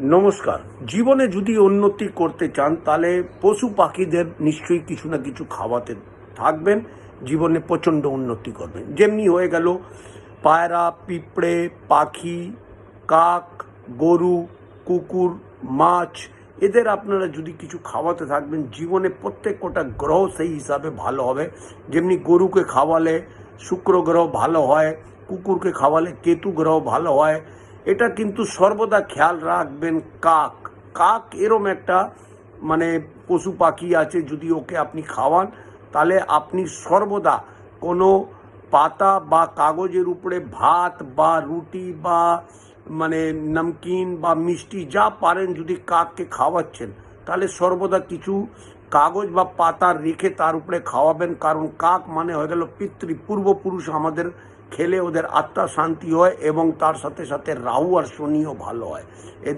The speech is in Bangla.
নমস্কার। জীবনে যদি উন্নতি করতে চান তাহলে পশু পাখিদের নিশ্চয়ই কিছু না কিছু খাওয়াতে থাকবেন, জীবনে প্রচণ্ড উন্নতি করবেন। যেমনি হয়ে গেল পায়রা, পিঁপড়ে, পাখি, কাক, গরু, কুকুর, মাছ, এদের আপনারা যদি কিছু খাওয়াতে থাকবেন জীবনে প্রত্যেক কটা গ্রহ সেই হিসাবে ভালো হবে। যেমনি গরুকে খাওয়ালে শুক্র গ্রহ ভালো হয়, কুকুরকে খাওয়ালে কেতু গ্রহ ভালো হয়। এটা কিন্তু সর্বদা খেয়াল রাখবেন। কাক কাক এরম একটা মানে পশু পাখি আছে, যদি ওকে আপনি খাওয়ান তাহলে আপনি সর্বদা কোনো পাতা বা কাগজের উপরে ভাত বা রুটি বা মানে নমকিন বা মিষ্টি যা পারেন যদি কাককে খাওয়াচ্ছেন তাহলে সর্বদা কিছু কাগজ বা পাতা রেখে তার উপরে খাওয়াবেন। কারণ কাক মানে হয়ে গেল পূর্বপুরুষ, আমাদের খেলে ওদের আত্মা শান্তি হয় এবং তার সাথে সাথে রাহু আর শনিও ভালো হয়।